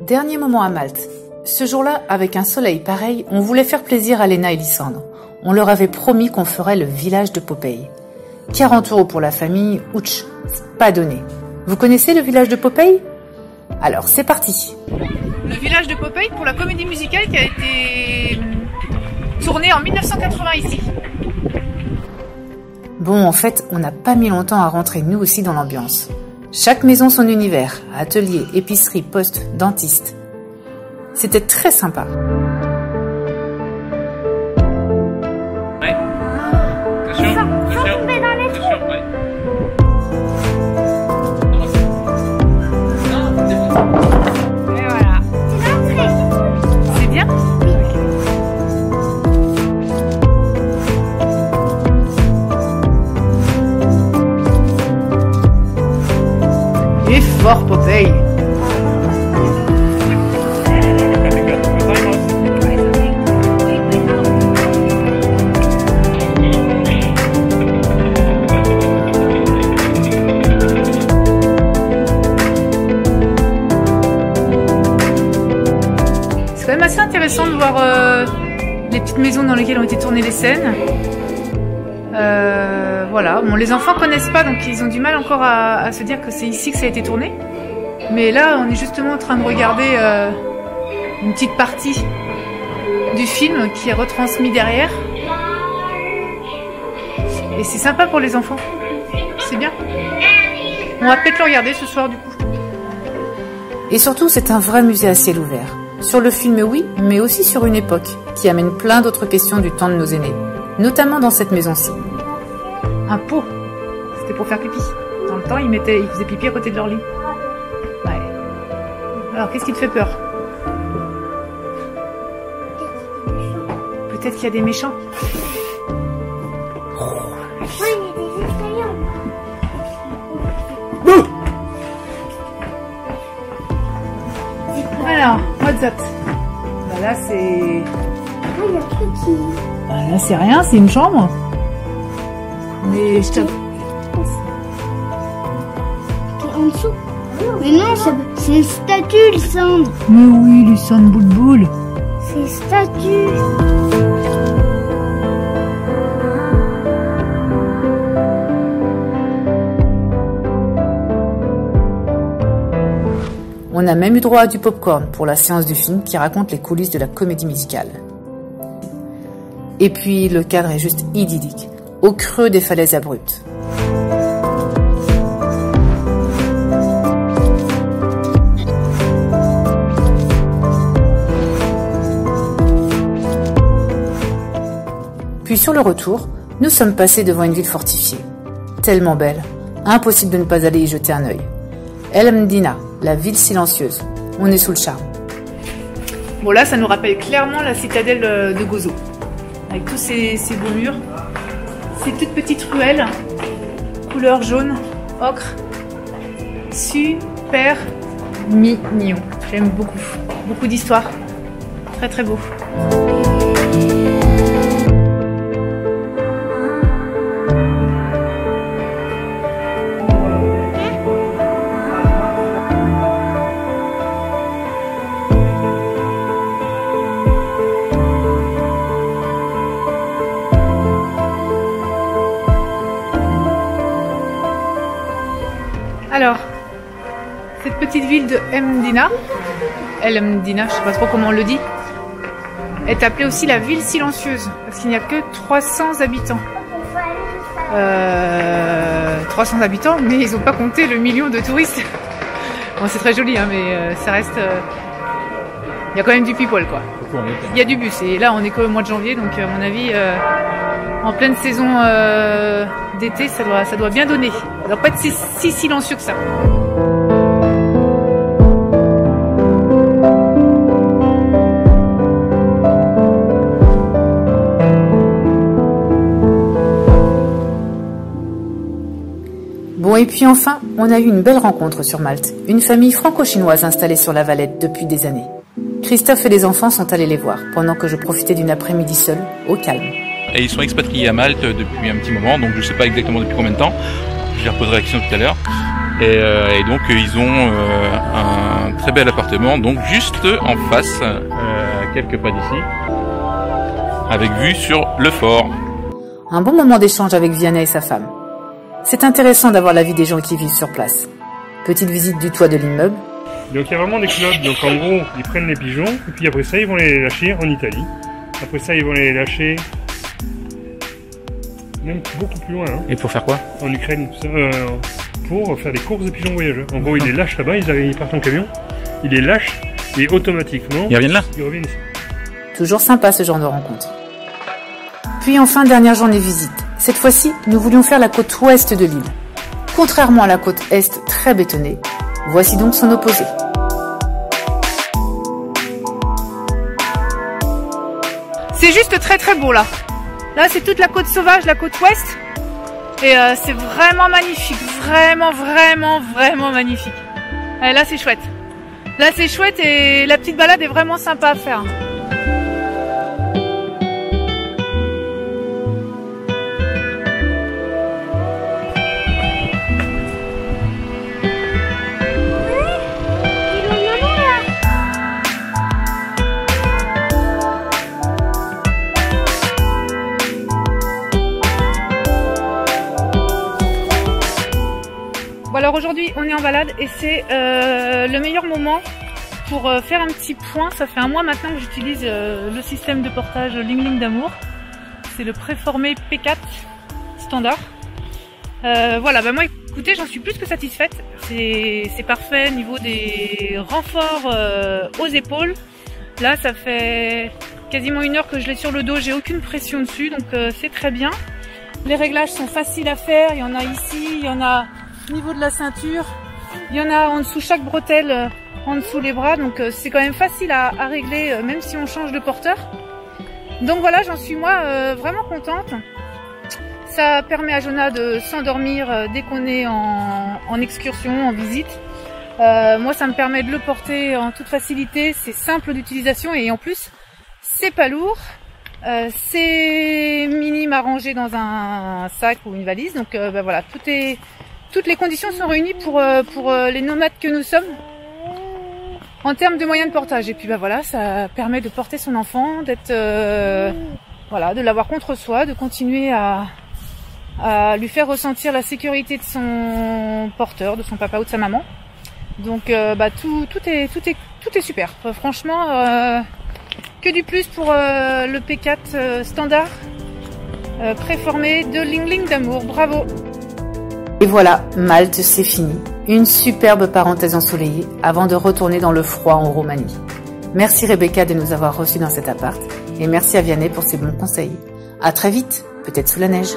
Dernier moment à Malte. Ce jour-là, avec un soleil pareil, on voulait faire plaisir à Léna et Lysandre. On leur avait promis qu'on ferait le village de Popeye. 40 € pour la famille, ouch, c'est pas donné. Vous connaissez le village de Popeye? Alors, c'est parti. Le village de Popeye pour la comédie musicale qui a été tournée en 1980 ici. Bon, en fait, on n'a pas mis longtemps à rentrer nous aussi dans l'ambiance. Chaque maison son univers, atelier, épicerie, poste, dentiste. C'était très sympa. Ouais. Attention, attention, ouais. Et voilà. C'est bien? Il est fort, Popeye. C'est quand même assez intéressant de voir les petites maisons dans lesquelles ont été tournées les scènes. Voilà, bon, les enfants connaissent pas, donc ils ont du mal encore à se dire que c'est ici que ça a été tourné. Mais là, on est justement en train de regarder une petite partie du film qui est retransmis derrière. Et c'est sympa pour les enfants. C'est bien. On va peut-être le regarder ce soir du coup. Et surtout, c'est un vrai musée à ciel ouvert. Sur le film, oui, mais aussi sur une époque qui amène plein d'autres questions du temps de nos aînés, notamment dans cette maison-ci. Un pot. C'était pour faire pipi. Dans le temps, ils faisaient pipi à côté de leur lit. Ouais. Alors, qu'est-ce qui te fait peur? Peut-être qu'il y a des méchants. Alors, what's that? Bah là, c'est... Bah là, c'est rien, c'est une chambre. Mais je tape. En dessous. Mais non, c'est une statue, Lysandre. Mais oui, Lysandre Boule-Boule. C'est une statue. On a même eu droit à du popcorn pour la séance du film qui raconte les coulisses de la comédie musicale. Et puis, le cadre est juste idyllique, au creux des falaises abruptes. Puis sur le retour, nous sommes passés devant une ville fortifiée. Tellement belle, impossible de ne pas aller y jeter un œil. El Mdina, la ville silencieuse. On est sous le charme. Bon là, ça nous rappelle clairement la citadelle de Gozo. Avec tous ces beaux murs. Ces toutes petites ruelles, couleur jaune, ocre. Super mignon. J'aime beaucoup. Beaucoup d'histoire. Très très beau. Alors, cette petite ville de Mdina, El Mdina, je sais pas trop comment on le dit, est appelée aussi la ville silencieuse, parce qu'il n'y a que 300 habitants. 300 habitants, mais ils n'ont pas compté le million de touristes. Bon, c'est très joli, hein, mais ça reste... Il y a quand même du people, quoi. Il y a du bus, et là on est qu'au mois de janvier, donc à mon avis, en pleine saison d'été, ça doit bien donner. Ça doit pas être si silencieux que ça. Bon, et puis enfin, on a eu une belle rencontre sur Malte. Une famille franco-chinoise installée sur la Valette depuis des années. Christophe et les enfants sont allés les voir, pendant que je profitais d'une après-midi seule, au calme. Et ils sont expatriés à Malte depuis un petit moment, donc je ne sais pas exactement depuis combien de temps. Je les reposerai la question tout à l'heure. Et donc ils ont un très bel appartement, donc juste en face, à quelques pas d'ici, avec vue sur le fort. Un bon moment d'échange avec Vianney et sa femme. C'est intéressant d'avoir l'avis des gens qui vivent sur place. Petite visite du toit de l'immeuble. Donc il y a vraiment des clubs, donc en gros ils prennent les pigeons et puis après ça ils vont les lâcher en Italie. Après ça ils vont les lâcher même beaucoup plus loin. Hein. Et pour faire quoi? En Ukraine, pour faire des courses de pigeons voyageurs. En gros ils les lâchent là-bas, ils partent en camion, ils les lâchent et automatiquement ils reviennent là. Ils reviennent ici. Toujours sympa ce genre de rencontre. Puis enfin, dernière journée visite. Cette fois-ci, nous voulions faire la côte ouest de l'île. Contrairement à la côte est très bétonnée, voici donc son opposé. C'est juste très très beau là. Là c'est toute la côte sauvage, la côte ouest. Et c'est vraiment magnifique. Vraiment magnifique. Et là c'est chouette. Là c'est chouette et la petite balade est vraiment sympa à faire. Alors aujourd'hui on est en balade et c'est le meilleur moment pour faire un petit point. Ça fait un mois maintenant que j'utilise le système de portage Ling Ling d'amour. C'est le préformé P4 standard. Voilà, bah moi écoutez, j'en suis plus que satisfaite. C'est parfait niveau des renforts aux épaules. Là ça fait quasiment 1 heure que je l'ai sur le dos, j'ai aucune pression dessus, donc c'est très bien. Les réglages sont faciles à faire, il y en a ici, il y en a au niveau de la ceinture, il y en a en dessous chaque bretelle, en dessous les bras, donc c'est quand même facile à régler même si on change de porteur. Donc voilà, j'en suis moi vraiment contente. Ça permet à Jonah de s'endormir dès qu'on est en excursion, en visite. Moi ça me permet de le porter en toute facilité, c'est simple d'utilisation et en plus c'est pas lourd. C'est minime à ranger dans un sac ou une valise, donc bah voilà, toutes les conditions sont réunies pour les nomades que nous sommes en termes de moyens de portage. Et puis bah voilà, ça permet de porter son enfant, d'être voilà, de l'avoir contre soi, de continuer à lui faire ressentir la sécurité de son porteur, de son papa ou de sa maman. Donc bah tout est super. Franchement, que du plus pour le P4 standard préformé de Ling Ling d'amour. Bravo. Et voilà, Malte, c'est fini. Une superbe parenthèse ensoleillée avant de retourner dans le froid en Roumanie. Merci Rebecca de nous avoir reçus dans cet appart et merci à Vianney pour ses bons conseils. À très vite, peut-être sous la neige.